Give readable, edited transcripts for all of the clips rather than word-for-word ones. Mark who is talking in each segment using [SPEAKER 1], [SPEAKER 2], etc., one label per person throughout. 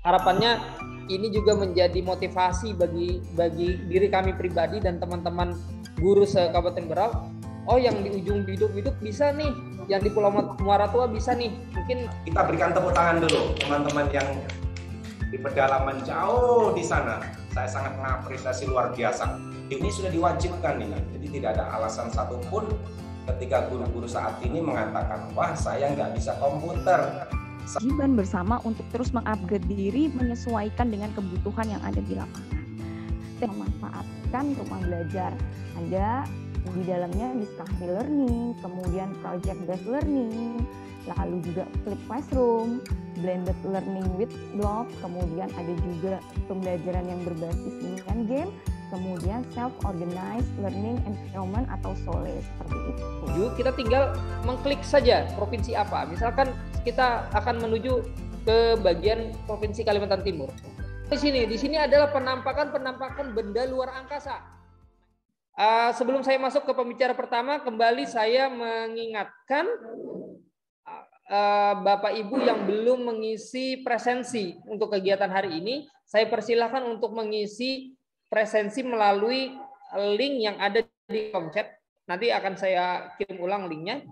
[SPEAKER 1] Harapannya ini juga menjadi motivasi bagi diri kami pribadi dan teman-teman guru se-Kabupaten Berau. Oh, yang di ujung biduk-biduk bisa nih, yang di Pulau Muara Tua bisa nih. Mungkin
[SPEAKER 2] kita berikan tepuk tangan dulu teman-teman yang di pedalaman jauh di sana. Saya sangat mengapresiasi luar biasa. Ini sudah diwajibkan ini, jadi tidak ada alasan satupun ketika guru-guru saat ini mengatakan, wah saya nggak bisa komputer.
[SPEAKER 3] Kewajiban bersama untuk terus mengupgrade diri menyesuaikan dengan kebutuhan yang ada di lapangan. Dan memanfaatkan rumah belajar. Ada di dalamnya discovery learning, kemudian project based learning, lalu juga flip classroom, blended learning with block, kemudian ada juga pembelajaran yang berbasis dengan game, kemudian self-organized learning environment atau SOLE seperti itu.
[SPEAKER 1] Kita tinggal mengklik saja provinsi apa. Misalkan kita akan menuju ke bagian provinsi Kalimantan Timur. Di sini adalah penampakan benda luar angkasa. Sebelum saya masuk ke pembicara pertama, kembali saya mengingatkan Bapak Ibu yang belum mengisi presensi untuk kegiatan hari ini, saya persilahkan untuk mengisi presensi melalui link yang ada di kolom chat. Nanti akan saya kirim ulang linknya.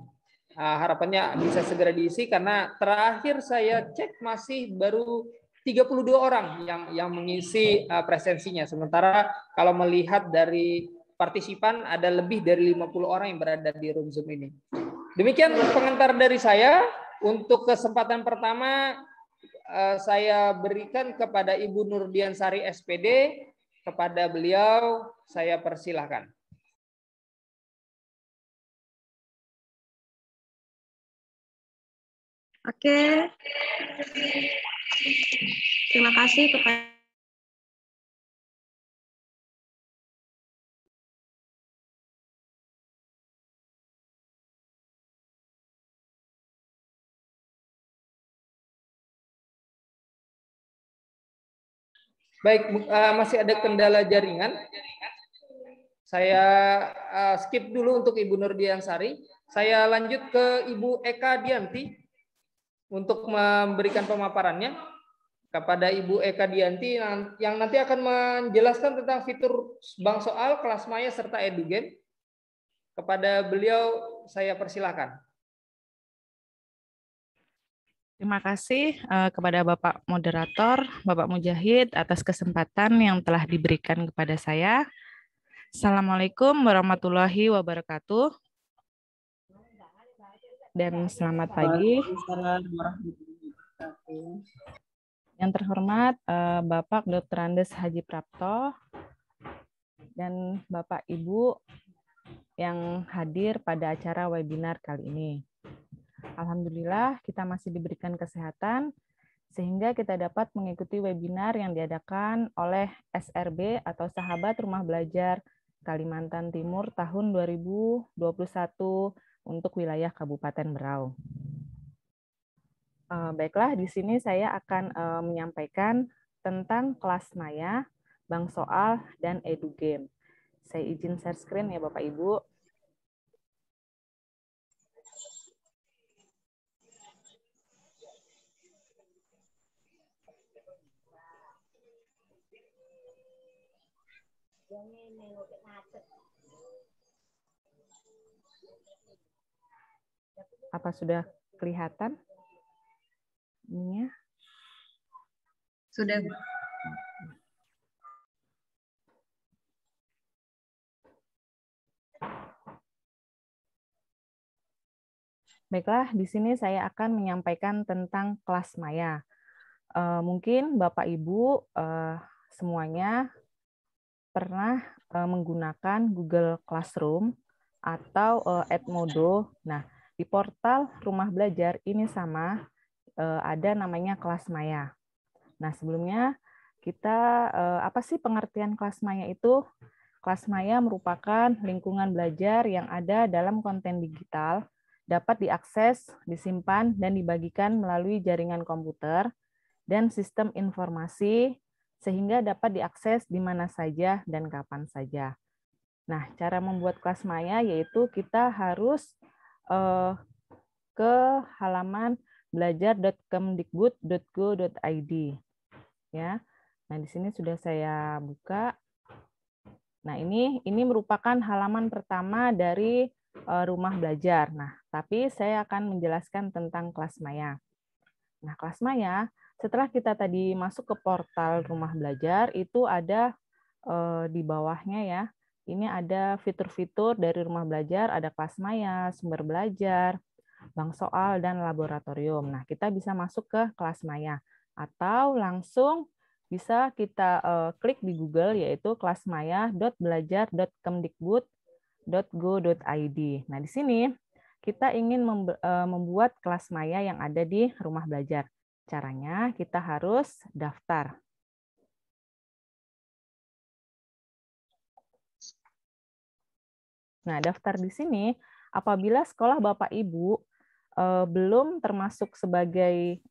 [SPEAKER 1] Harapannya bisa segera diisi karena terakhir saya cek masih baru 32 orang yang mengisi presensinya. Sementara kalau melihat dari partisipan ada lebih dari 50 orang yang berada di room Zoom ini. Demikian pengantar dari saya. Untuk kesempatan pertama saya berikan kepada Ibu Nurdiansari SPD. Kepada beliau saya persilahkan.
[SPEAKER 4] Oke. Terima kasih kepada
[SPEAKER 1] Baik, masih ada kendala jaringan. Saya skip dulu untuk Ibu Nurdiansari. Saya lanjut ke Ibu Eka Dianti untuk memberikan pemaparannya. Kepada Ibu Eka Dianti yang nanti akan menjelaskan tentang fitur bank soal, kelas maya, serta edugame. Kepada beliau saya persilahkan.
[SPEAKER 5] Terima kasih kepada Bapak Moderator, Bapak Mujahid atas kesempatan yang telah diberikan kepada saya. Assalamualaikum warahmatullahi wabarakatuh. Dan selamat pagi. Yang terhormat Bapak Dr. Andes Haji Prapto dan Bapak Ibu yang hadir pada acara webinar kali ini. Alhamdulillah kita masih diberikan kesehatan sehingga kita dapat mengikuti webinar yang diadakan oleh SRB atau Sahabat Rumah Belajar Kalimantan Timur tahun 2021 untuk wilayah Kabupaten Berau. Baiklah, di sini saya akan menyampaikan tentang kelas maya, bank soal, dan edugame. Saya izin share screen ya Bapak Ibu. Apa sudah kelihatan? Ininya?
[SPEAKER 4] Sudah.
[SPEAKER 5] Baiklah, di sini saya akan menyampaikan tentang kelas maya. Mungkin Bapak Ibu semuanya pernah menggunakan Google Classroom atau Edmodo. Nah, di portal Rumah Belajar ini sama ada namanya kelas maya. Nah, sebelumnya kita apa sih pengertian kelas maya itu? Kelas maya merupakan lingkungan belajar yang ada dalam konten digital, dapat diakses, disimpan, dan dibagikan melalui jaringan komputer dan sistem informasi sehingga dapat diakses di mana saja dan kapan saja. Nah, cara membuat kelas maya yaitu kita harus ke halaman belajar.kemdikbud.go.id. ya. Nah, di sini sudah saya buka. Nah, ini merupakan halaman pertama dari rumah belajar. Nah, tapi saya akan menjelaskan tentang kelas maya. Nah, kelas maya, setelah kita tadi masuk ke portal rumah belajar, itu ada di bawahnya ya. Ini ada fitur-fitur dari rumah belajar, ada kelas maya, sumber belajar, bank soal, dan laboratorium. Nah, kita bisa masuk ke kelas maya. Atau langsung bisa kita klik di Google, yaitu kelasmaya.belajar.kemdikbud.go.id. Nah, di sini kita ingin membuat kelas maya yang ada di rumah belajar. Caranya kita harus daftar. Nah, daftar di sini apabila sekolah Bapak Ibu belum termasuk sebagai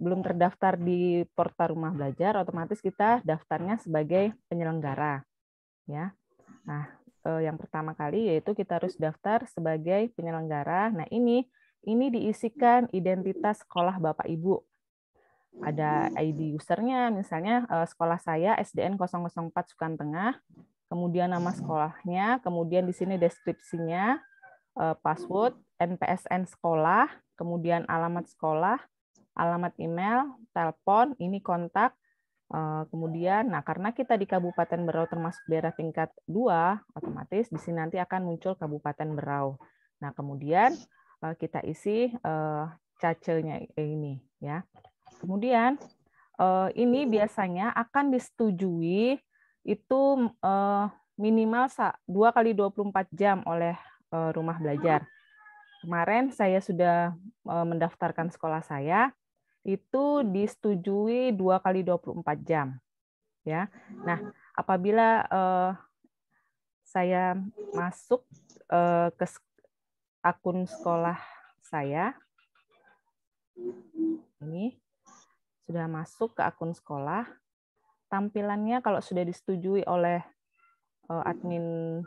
[SPEAKER 5] belum terdaftar di portal rumah belajar, otomatis kita daftarnya sebagai penyelenggara, ya. Nah, yang pertama kali yaitu kita harus daftar sebagai penyelenggara. Nah, ini diisikan identitas sekolah Bapak Ibu. Ada ID usernya, misalnya sekolah saya SDN 004 Sukantengah, kemudian nama sekolahnya, kemudian di sini deskripsinya, password, NPSN sekolah, kemudian alamat sekolah, alamat email, telepon, ini kontak, kemudian, nah karena kita di Kabupaten Berau termasuk daerah tingkat 2, otomatis di sini nanti akan muncul Kabupaten Berau. Nah kemudian kita isi cace-nya ini, ya. Kemudian ini biasanya akan disetujui itu minimal 2 kali 24 jam oleh rumah belajar. Kemarin saya sudah mendaftarkan sekolah saya, itu disetujui 2 kali 24 jam. Ya. Nah, apabila saya masuk ke akun sekolah saya, ini sudah masuk ke akun sekolah, tampilannya kalau sudah disetujui oleh admin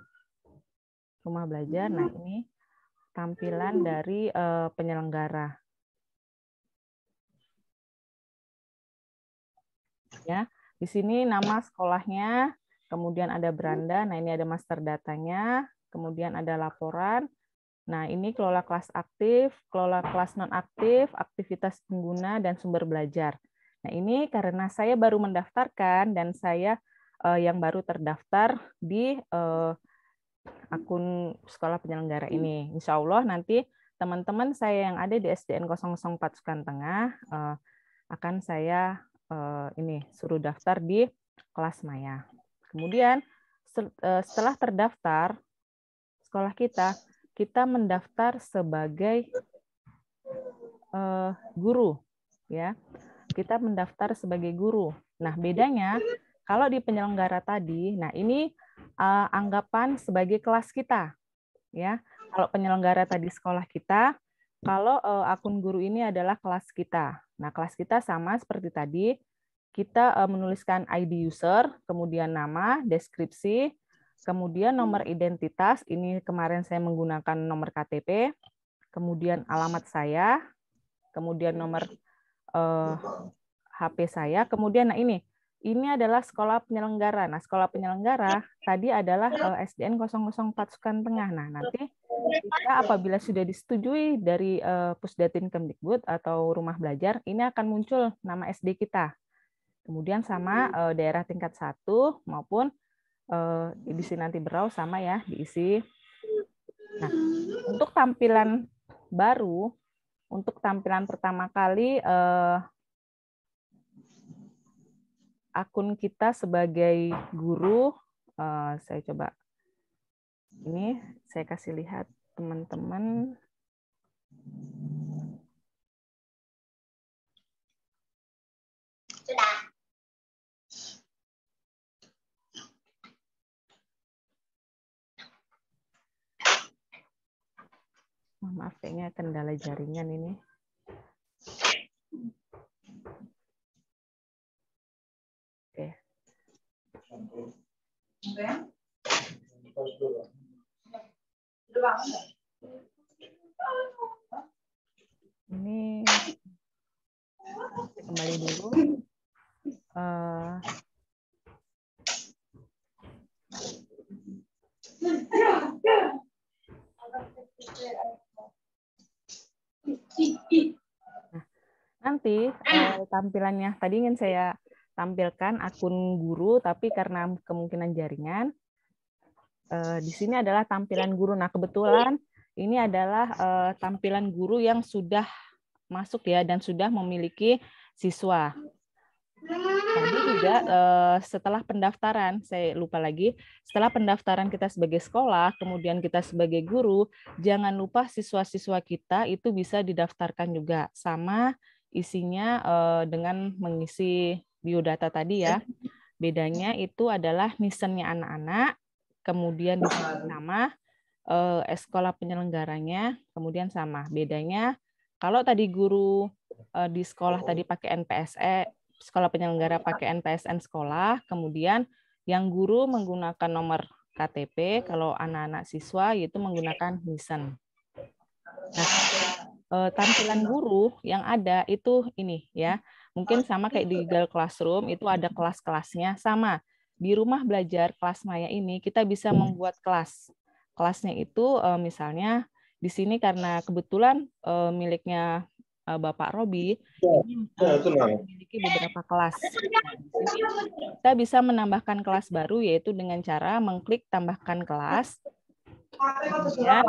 [SPEAKER 5] rumah belajar, nah ini tampilan dari penyelenggara. Ya, di sini nama sekolahnya, kemudian ada beranda, nah ini ada master datanya, kemudian ada laporan. Nah, ini kelola kelas aktif, kelola kelas non-aktif, aktivitas pengguna, dan sumber belajar. Nah, ini karena saya baru mendaftarkan dan saya yang baru terdaftar di akun sekolah penyelenggara ini. Insya Allah nanti teman-teman saya yang ada di SDN 004 Sukantengah akan saya ini suruh daftar di kelas maya. Kemudian setelah terdaftar sekolah kita mendaftar sebagai guru, ya. Kita mendaftar sebagai guru. Nah, bedanya kalau di penyelenggara tadi, nah ini anggapan sebagai kelas kita, ya. Kalau penyelenggara tadi sekolah kita, kalau akun guru ini adalah kelas kita. Nah, kelas kita sama seperti tadi, kita menuliskan ID user, kemudian nama, deskripsi, kemudian nomor identitas, ini kemarin saya menggunakan nomor KTP, kemudian alamat saya, kemudian nomor HP saya, kemudian nah ini adalah sekolah penyelenggara. Nah, sekolah penyelenggara tadi adalah SDN 004 Sukantengah. Nah, nanti kita apabila sudah disetujui dari Pusdatin Kemdikbud atau rumah belajar, ini akan muncul nama SD kita. Kemudian sama daerah tingkat 1 maupun di sini nanti Berau sama ya diisi. Nah, untuk tampilan baru, untuk tampilan pertama kali akun kita sebagai guru, saya coba ini saya kasih lihat teman-teman.
[SPEAKER 4] Sudah.
[SPEAKER 5] Maaf, kayaknya kendala jaringan ini. Oke. Ini kembali dulu. Nanti tampilannya tadi ingin saya tampilkan akun guru, tapi karena kemungkinan jaringan, di sini adalah tampilan guru. Nah, kebetulan ini adalah tampilan guru yang sudah masuk ya dan sudah memiliki siswa. Tadi juga setelah pendaftaran, saya lupa lagi, setelah pendaftaran kita sebagai sekolah, kemudian kita sebagai guru, jangan lupa siswa-siswa kita itu bisa didaftarkan juga sama isinya dengan mengisi biodata tadi ya. Bedanya itu adalah nisennya anak-anak, kemudian di sini sama, sekolah penyelenggaranya, kemudian sama. Bedanya kalau tadi guru di sekolah tadi pakai NPSE, sekolah penyelenggara pakai NPSN sekolah, kemudian yang guru menggunakan nomor KTP, kalau anak-anak siswa yaitu menggunakan nisen. Nah, tampilan guru yang ada itu ini ya, mungkin sama kayak di Google Classroom, itu ada kelas-kelasnya sama. Di rumah belajar kelas Maya ini kita bisa membuat kelas. Kelasnya itu misalnya di sini karena kebetulan miliknya Bapak Robi ini memiliki beberapa kelas. Nah, di sini kita bisa menambahkan kelas baru yaitu dengan cara mengklik tambahkan kelas. Kemudian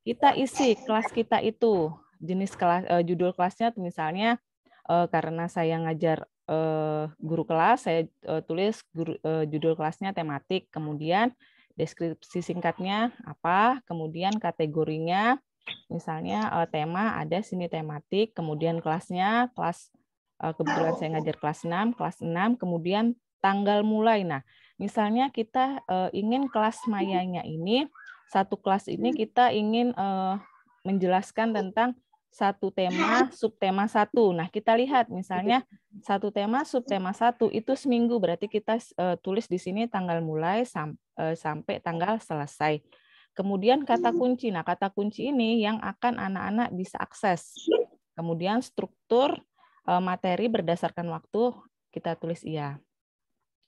[SPEAKER 5] kita isi kelas kita itu jenis kelas, judul kelasnya misalnya karena saya ngajar guru kelas, saya tulis judul kelasnya tematik, kemudian deskripsi singkatnya apa, kemudian kategorinya. Misalnya tema ada sini tematik, kemudian kelasnya kelas kebetulan saya ngajar kelas 6, kemudian tanggal mulai. Nah, misalnya kita ingin kelas Mayanya ini satu kelas ini kita ingin menjelaskan tentang satu tema, subtema 1. Nah, kita lihat misalnya satu tema, subtema 1 itu seminggu, berarti kita tulis di sini tanggal mulai sampai tanggal selesai. Kemudian kata kunci. Nah, kata kunci ini yang akan anak-anak bisa akses. Kemudian struktur materi berdasarkan waktu kita tulis iya.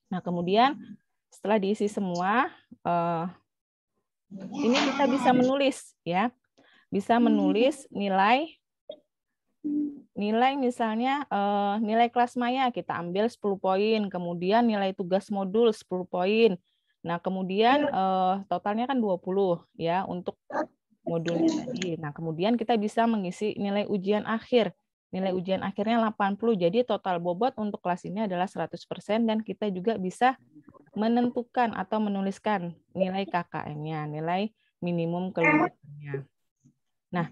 [SPEAKER 5] Nah, kemudian setelah diisi semua, ini kita bisa menulis ya. Bisa menulis nilai misalnya nilai kelas Maya kita ambil 10 poin, kemudian nilai tugas modul 10 poin. Nah, kemudian totalnya kan 20 ya untuk modulnya tadi. Nah, kemudian kita bisa mengisi nilai ujian akhir. Nilai ujian akhirnya 80. Jadi total bobot untuk kelas ini adalah 100% dan kita juga bisa menentukan atau menuliskan nilai KKM-nya, nilai minimum kelulusannya. Nah,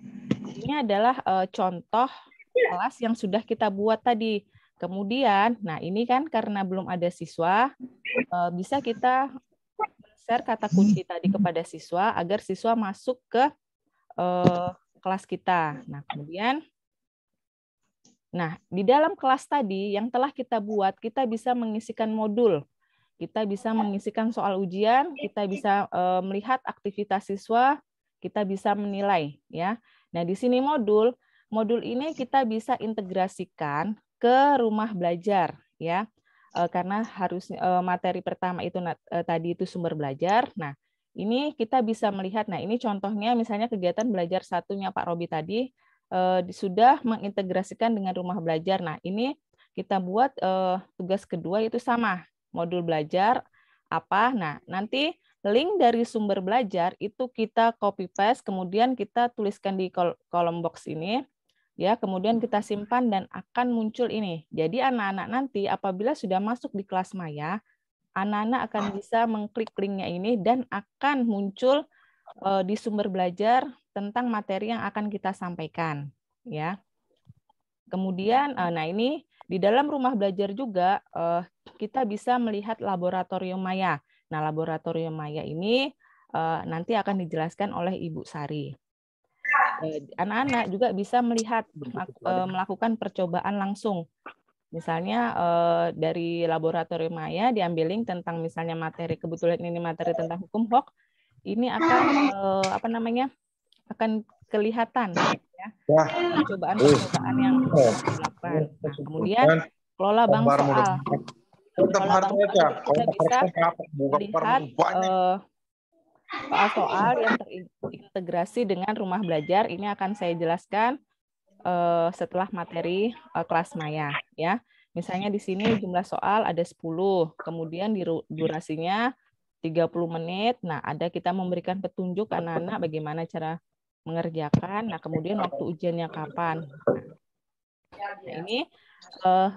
[SPEAKER 5] ini adalah contoh kelas yang sudah kita buat tadi. Kemudian, nah ini kan karena belum ada siswa, bisa kita share kata kunci tadi kepada siswa agar siswa masuk ke kelas kita. Nah, kemudian, di dalam kelas tadi yang telah kita buat, kita bisa mengisikan modul. Kita bisa mengisikan soal ujian, kita bisa melihat aktivitas siswa, kita bisa menilai ya. Nah, di sini modul ini kita bisa integrasikan ke rumah belajar ya. Karena harus materi pertama itu tadi itu sumber belajar. Nah, ini kita bisa melihat. Nah, ini contohnya misalnya kegiatan belajar satunya Pak Robi tadi sudah mengintegrasikan dengan rumah belajar. Nah, ini kita buat tugas kedua itu sama, modul belajar apa. Nah, nanti link dari sumber belajar itu kita copy paste, kemudian kita tuliskan di kolom box ini. Ya, kemudian kita simpan dan akan muncul ini. Jadi anak-anak nanti apabila sudah masuk di kelas Maya, anak-anak akan bisa mengklik linknya ini dan akan muncul di sumber belajar tentang materi yang akan kita sampaikan. Ya. Kemudian, nah ini di dalam rumah belajar juga kita bisa melihat laboratorium Maya. Nah, laboratorium Maya ini nanti akan dijelaskan oleh Ibu Sari. Anak-anak juga bisa melihat melakukan percobaan langsung. Misalnya dari laboratorium Maya diambil link tentang misalnya materi, kebetulan ini materi tentang hukum HOK, ini akan akan kelihatan ya percobaan yang dilakukan. Nah, kemudian kelola bank soal.
[SPEAKER 6] Tetap
[SPEAKER 5] Kelola
[SPEAKER 6] harus
[SPEAKER 5] bank soal
[SPEAKER 6] aja.
[SPEAKER 5] kita bisa melihat
[SPEAKER 6] Banyak.
[SPEAKER 5] soal-soal yang terintegrasi dengan rumah belajar. Ini akan saya jelaskan setelah materi kelas maya, ya. Misalnya di sini jumlah soal ada 10, kemudian durasinya 30 menit. Nah, ada kita memberikan petunjuk anak-anak bagaimana cara mengerjakan. Nah, kemudian waktu ujiannya kapan. Nah, ini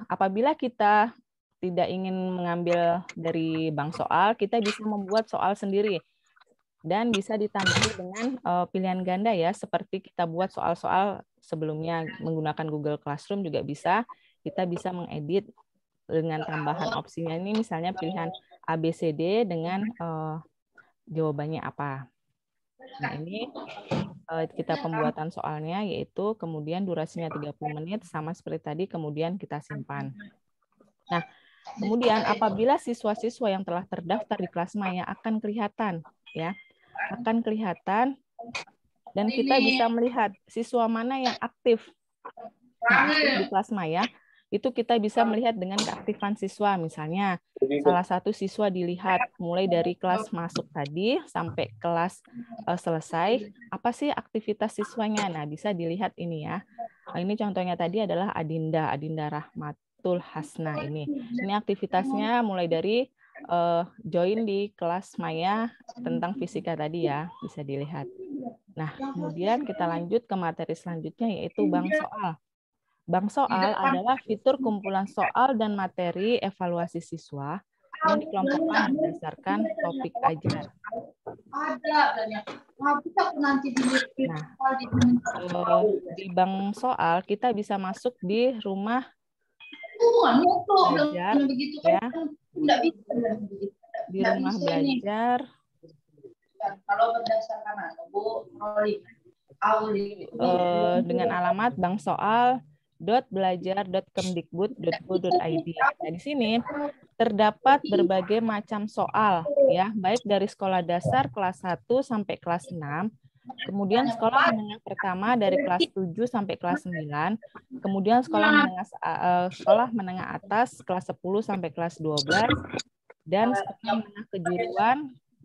[SPEAKER 5] apabila kita tidak ingin mengambil dari bank soal, kita bisa membuat soal sendiri. Dan bisa ditambahi dengan pilihan ganda ya, seperti kita buat soal-soal sebelumnya menggunakan Google Classroom juga bisa. Kita bisa mengedit dengan tambahan opsinya ini, misalnya pilihan ABCD dengan jawabannya apa. Nah, ini kita pembuatan soalnya, yaitu kemudian durasinya 30 menit, sama seperti tadi, kemudian kita simpan. Nah, kemudian apabila siswa-siswa yang telah terdaftar di kelas maya akan kelihatan, ya, akan kelihatan, dan kita bisa melihat siswa mana yang aktif. Nah, aktif di kelas maya, itu kita bisa melihat dengan keaktifan siswa. Misalnya, salah satu siswa dilihat mulai dari kelas masuk tadi sampai kelas selesai, apa sih aktivitas siswanya? Nah, bisa dilihat ini ya. Nah, ini contohnya tadi adalah Adinda Rahmatul Hasna ini. Ini aktivitasnya mulai dari join di kelas maya tentang fisika tadi ya, bisa dilihat. Nah, kemudian kita lanjut ke materi selanjutnya, yaitu bank soal. Bank soal adalah fitur kumpulan soal dan materi evaluasi siswa yang dikelompokkan berdasarkan topik ajar. Nah, di bank soal kita bisa masuk di rumah belajar, ya. Di rumah belajar. Dengan alamat banksoal.belajar.kemdikbud.go.id. Nah, di sini terdapat berbagai macam soal, ya, baik dari sekolah dasar kelas 1 sampai kelas 6, kemudian sekolah menengah pertama dari kelas 7 sampai kelas 9, kemudian sekolah menengah atas kelas 10 sampai kelas 12, dan sekolah menengah kejuruan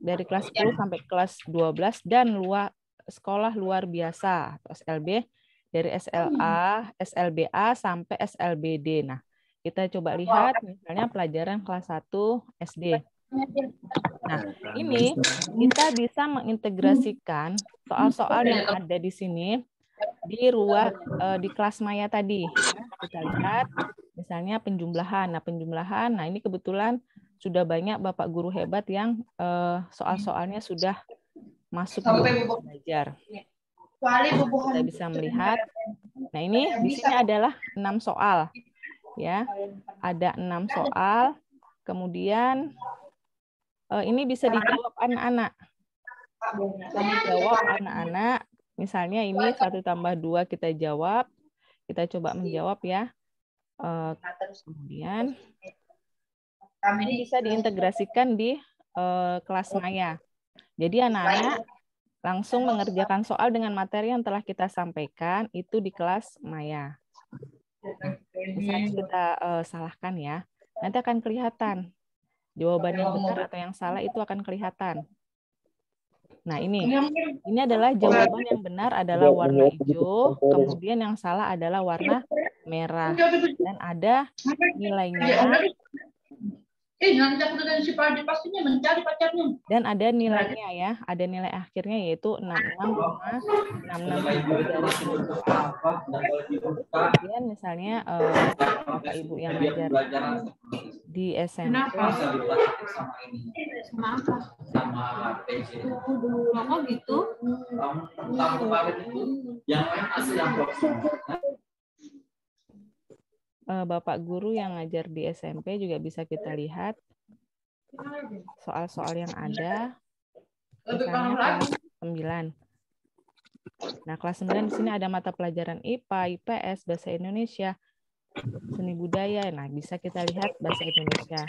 [SPEAKER 5] dari kelas 10 sampai kelas 12, dan sekolah luar biasa atau SLB dari SLA, SLBA sampai SLBD. Nah, kita coba lihat misalnya pelajaran kelas 1 SD. Nah, ini kita bisa mengintegrasikan soal-soal yang ada di sini di kelas maya tadi. Kita lihat misalnya penjumlahan. Nah, ini kebetulan sudah banyak Bapak guru hebat yang soal-soalnya sudah masuk di belajar. Kita bisa melihat. Nah, ini di sini adalah 6 soal. Ya. Ada 6 soal. Kemudian ini bisa dijawab anak-anak. Kami jawab anak-anak. Misalnya ini 1 tambah 2 kita jawab. Kita coba menjawab ya. Kemudian ini bisa diintegrasikan di kelas maya. Jadi anak-anak langsung mengerjakan soal dengan materi yang telah kita sampaikan itu di kelas maya. Misalnya kita salahkan ya, nanti akan kelihatan jawaban yang benar atau yang salah, itu akan kelihatan. Nah, ini adalah jawaban yang benar adalah warna hijau, kemudian yang salah adalah warna merah, dan ada nilainya. Dan ada nilainya ya, ada nilai akhirnya yaitu 66,667 dari 10. Kemudian misalnya Bapak Ibu yang ngajar di SMP, Bapak guru yang ngajar di SMP juga bisa kita lihat soal-soal yang ada. Misalnya kelas 9. Nah, kelas 9 di sini ada mata pelajaran IPA, IPS, Bahasa Indonesia, Seni Budaya. Nah, bisa kita lihat Bahasa Indonesia.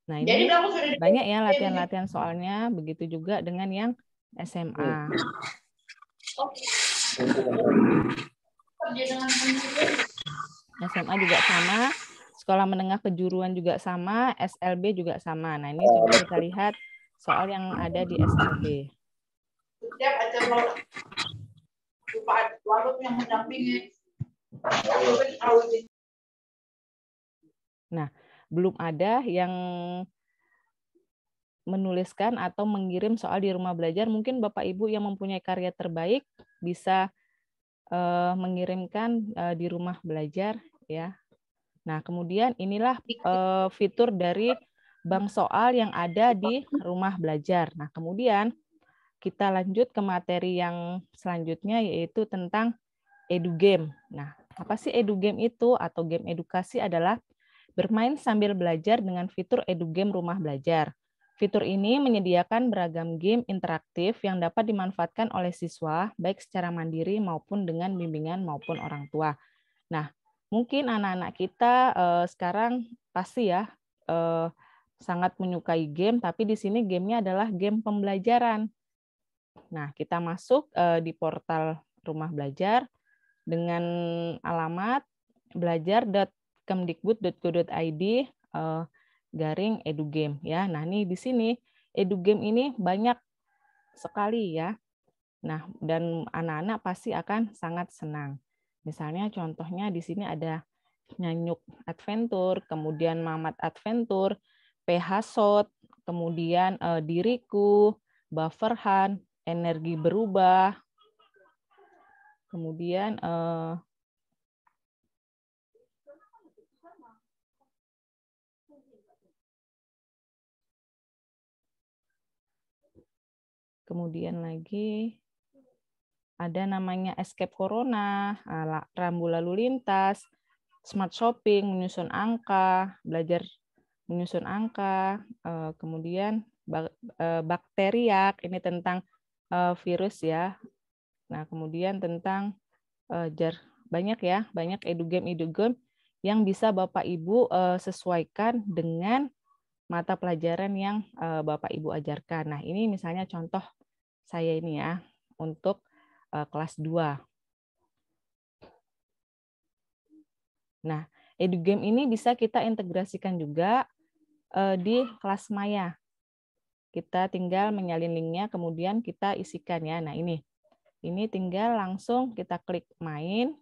[SPEAKER 5] Nah, ini banyak ya latihan-latihan soalnya, begitu juga dengan yang SMA. SMA juga sama, sekolah menengah kejuruan juga sama, SLB juga sama. Nah, ini coba kita lihat soal yang ada di SLB.
[SPEAKER 6] Setiap acara yang mendampingi.
[SPEAKER 5] Nah, belum ada yang menuliskan atau mengirim soal di rumah belajar. Mungkin Bapak Ibu yang mempunyai karya terbaik bisa mengirimkan di rumah belajar ya. Nah, kemudian inilah fitur dari bank soal yang ada di rumah belajar. Nah, kemudian kita lanjut ke materi yang selanjutnya yaitu tentang edugame. Nah, apa sih edugame itu atau game edukasi adalah bermain sambil belajar dengan fitur edugame rumah belajar. Fitur ini menyediakan beragam game interaktif yang dapat dimanfaatkan oleh siswa, baik secara mandiri maupun dengan bimbingan maupun orang tua. Nah, mungkin anak-anak kita sekarang pasti ya sangat menyukai game, tapi di sini gamenya adalah game pembelajaran. Nah, kita masuk di portal rumah belajar dengan alamat belajar.kemdikbud.go.id /edugame ya. Nah, ini di sini edugame ini banyak sekali ya. Nah, dan anak-anak pasti akan sangat senang. Misalnya contohnya di sini ada Nyanyuk Adventure, kemudian Mamat Adventure, PH-Shot, kemudian Diriku, Bufferhan, Energi Berubah, kemudian lagi ada namanya Escape Corona, Rambu Lalu Lintas, Smart Shopping, menyusun angka, belajar menyusun angka, kemudian Bakteriak, ini tentang virus ya. Nah, kemudian tentang banyak edugame yang bisa Bapak Ibu sesuaikan dengan mata pelajaran yang Bapak Ibu ajarkan. Nah, ini misalnya contoh saya ini ya untuk kelas 2. Nah, edugame ini bisa kita integrasikan juga di kelas Maya. Kita tinggal menyalin linknya, kemudian kita isikan ya. Nah, ini tinggal langsung kita klik main,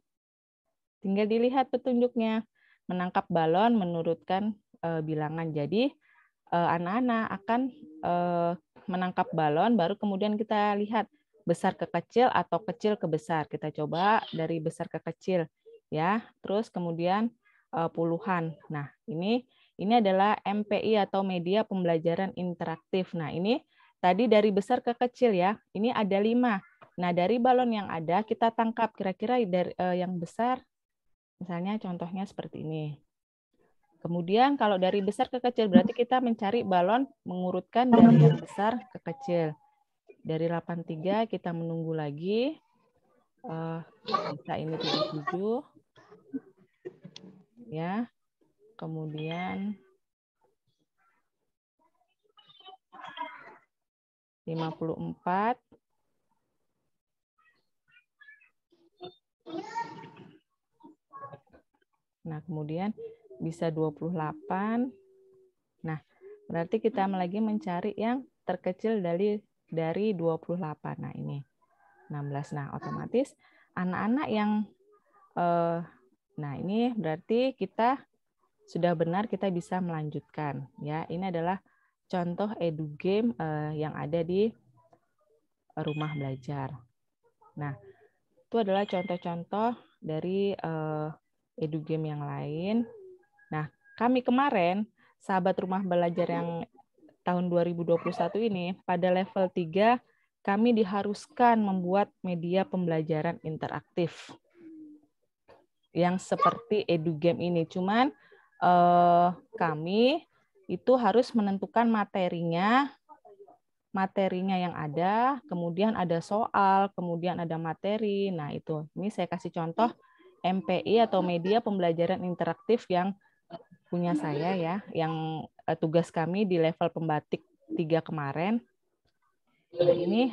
[SPEAKER 5] tinggal dilihat petunjuknya. Menangkap balon, menurutkan bilangan. Jadi, anak-anak akan menangkap balon, baru kemudian kita lihat besar ke kecil atau kecil ke besar. Kita coba dari besar ke kecil ya. Terus kemudian puluhan. Nah, ini adalah MPI atau media pembelajaran interaktif. Nah, ini tadi dari besar ke kecil ya. Ini ada 5. Nah, dari balon yang ada kita tangkap kira-kira dari yang besar. Misalnya contohnya seperti ini. Kemudian kalau dari besar ke kecil berarti kita mencari balon mengurutkan dari yang besar ke kecil. Dari 83 kita menunggu lagi. Bisa ini 77. Ya. Kemudian 54. Nah, kemudian bisa 28. Nah, berarti kita lagi mencari yang terkecil dari 28. Nah, ini 16. Nah, otomatis anak-anak yang nah, ini berarti kita sudah benar, kita bisa melanjutkan ya. Ini adalah contoh edugame yang ada di rumah belajar. Nah, itu adalah contoh-contoh dari edugame yang lain. Nah, kami kemarin, sahabat rumah belajar yang tahun 2021 ini, pada level 3, kami diharuskan membuat media pembelajaran interaktif yang seperti edugame ini. Cuman kami itu harus menentukan materinya yang ada, kemudian ada soal, kemudian ada materi. Nah, itu. Ini saya kasih contoh MPI atau media pembelajaran interaktif yang punya saya ya, yang tugas kami di level pembatik 3 kemarin. Nah, ini,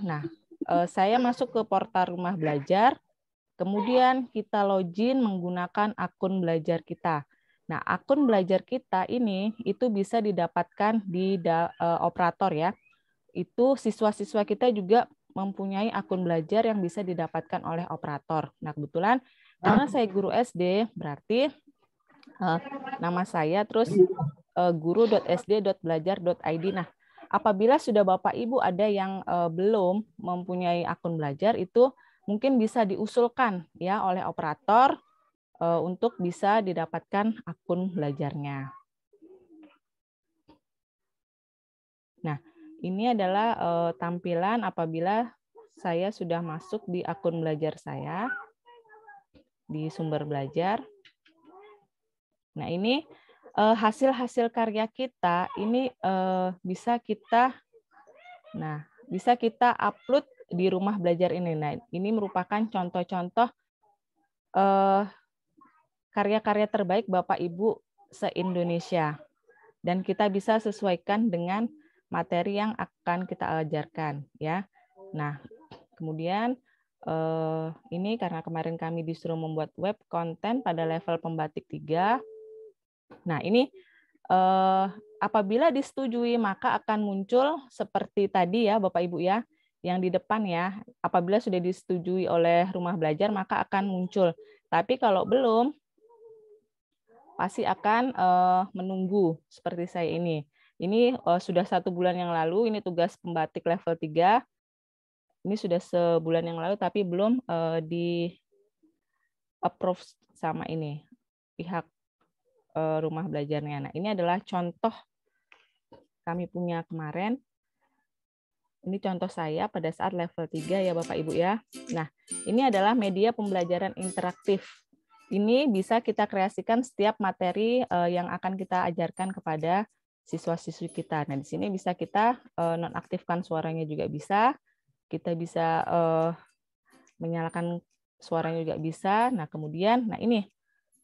[SPEAKER 5] saya masuk ke portal rumah belajar, Kemudian kita login menggunakan akun belajar kita. Nah, akun belajar kita ini itu bisa didapatkan di operator ya. Itu siswa-siswa kita juga mempunyai akun belajar yang bisa didapatkan oleh operator. Nah, kebetulan karena saya guru SD, berarti nama saya terus guru.sd.belajar.id. Nah, apabila sudah Bapak Ibu ada yang belum mempunyai akun belajar, itu mungkin bisa diusulkan ya oleh operator untuk bisa didapatkan akun belajarnya. Nah, ini adalah tampilan apabila saya sudah masuk di akun belajar saya di sumber belajar. Nah, ini hasil-hasil karya kita ini bisa kita upload di rumah belajar ini. Nah, ini merupakan contoh-contoh karya-karya terbaik Bapak Ibu se-Indonesia. Dan kita bisa sesuaikan dengan materi yang akan kita ajarkan, ya. Nah, kemudian ini karena kemarin kami disuruh membuat web konten pada level pembatik 3. Nah, ini apabila disetujui maka akan muncul seperti tadi ya Bapak Ibu ya, yang di depan ya. Apabila sudah disetujui oleh rumah belajar maka akan muncul. Tapi kalau belum, pasti akan menunggu seperti saya ini. Ini sudah 1 bulan yang lalu, ini tugas pembatik level 3. Ini sudah sebulan yang lalu, tapi belum di approve sama ini pihak rumah belajarnya. Nah, ini adalah contoh kami punya kemarin. Ini contoh saya pada saat level 3 ya Bapak Ibu ya. Nah, ini adalah media pembelajaran interaktif. Ini bisa kita kreasikan setiap materi yang akan kita ajarkan kepada siswa-siswi kita. Nah, di sini bisa kita nonaktifkan suaranya juga bisa. Kita bisa menyalakan suaranya juga bisa. Nah, kemudian, ini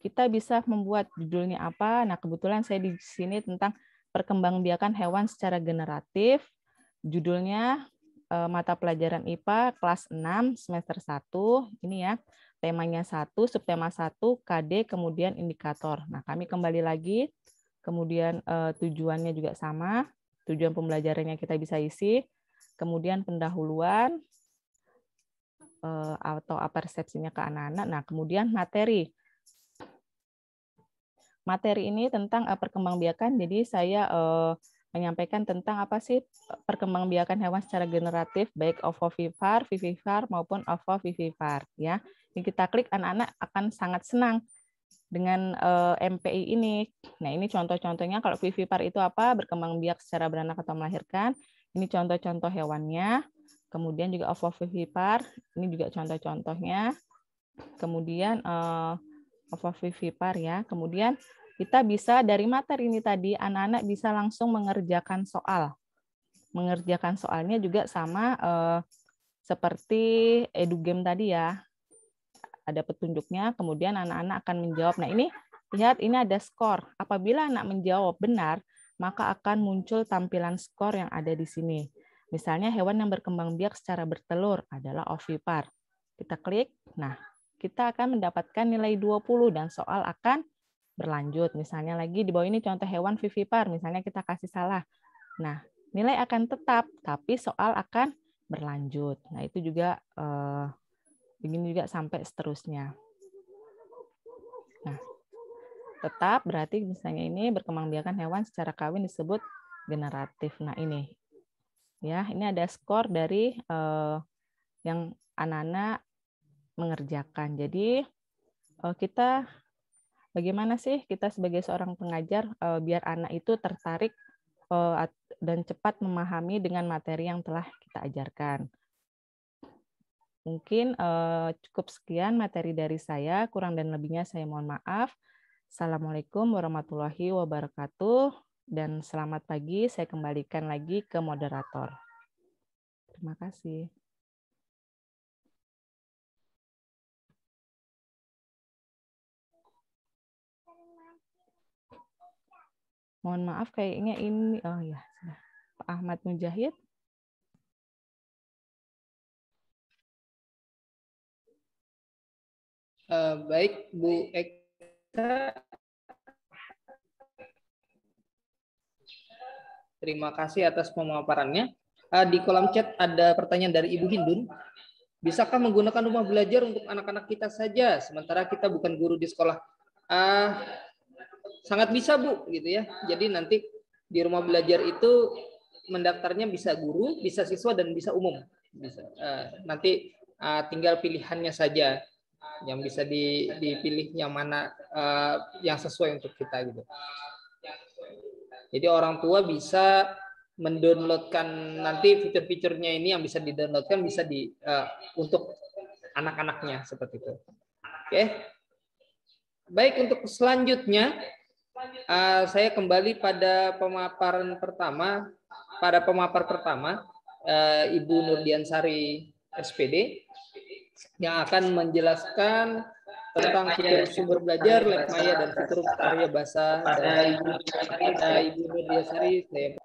[SPEAKER 5] kita bisa membuat judulnya apa. Nah, kebetulan saya di sini tentang perkembangbiakan hewan secara generatif. Judulnya mata pelajaran IPA kelas 6 semester 1. Ini ya, temanya 1, subtema 1, KD, kemudian indikator. Nah, kami kembali lagi. Kemudian tujuannya juga sama. Tujuan pembelajarannya kita bisa isi. Kemudian pendahuluan atau persepsinya ke anak-anak. Nah, kemudian materi. Materi ini tentang perkembangbiakan. Jadi saya menyampaikan tentang apa sih perkembangbiakan hewan secara generatif, baik ovovivipar, vivipar maupun ovovivipar. Ya, ini kita klik, anak-anak akan sangat senang dengan MPI ini. Nah, ini contoh-contohnya. Kalau vivipar itu apa? Berkembang biak secara beranak atau melahirkan. Ini contoh-contoh hewannya. Kemudian juga ovovivipar. Ini juga contoh-contohnya. Kemudian ovovivipar ya. Kemudian kita bisa dari materi ini tadi, anak-anak bisa langsung mengerjakan soal. Mengerjakan soalnya juga sama seperti edugame tadi ya. Ada petunjuknya, kemudian anak-anak akan menjawab. Nah, ini lihat, ini ada skor. Apabila anak menjawab benar, maka akan muncul tampilan skor yang ada di sini. Misalnya hewan yang berkembang biak secara bertelur adalah ovipar. Kita klik, nah kita akan mendapatkan nilai 20 dan soal akan berlanjut. Misalnya lagi di bawah ini contoh hewan vivipar, misalnya kita kasih salah. Nah, nilai akan tetap, tapi soal akan berlanjut. Nah, itu juga begini juga sampai seterusnya. Nah, tetap berarti misalnya ini berkembangbiakan hewan secara kawin disebut generatif. Nah, ini ya, ini ada skor dari yang anak-anak mengerjakan. Jadi kita bagaimana sih kita sebagai seorang pengajar biar anak itu tertarik dan cepat memahami dengan materi yang telah kita ajarkan. Mungkin cukup sekian materi dari saya, kurang dan lebihnya saya mohon maaf. Assalamualaikum warahmatullahi wabarakatuh, dan selamat pagi, saya kembalikan lagi ke moderator. Terima kasih. Mohon maaf, kayaknya ini, oh ya, Pak Ahmad Mujahid.
[SPEAKER 1] Baik, Bu Eka. Terima kasih atas pemaparannya. Di kolom chat ada pertanyaan dari Ibu Hindun. Bisakah menggunakan rumah belajar untuk anak-anak kita saja, sementara kita bukan guru di sekolah? Sangat bisa, Bu, gitu ya. Jadi nanti di rumah belajar itu mendaftarnya bisa guru, bisa siswa, dan bisa umum. Bisa. Nanti tinggal pilihannya saja yang bisa dipilih yang mana yang sesuai untuk kita gitu. Jadi orang tua bisa mendownloadkan nanti fitur-fiturnya ini yang bisa didownloadkan bisa untuk anak-anaknya seperti itu. Oke. Baik, untuk selanjutnya saya kembali pada pemaparan pertama. Pada pemapar pertama, Ibu Nurdiansari SPD yang akan menjelaskan tentang fitur sumber belajar, Lab Maya, dan fitur karya bahasa. Dan Ibu Nurdiansari, saya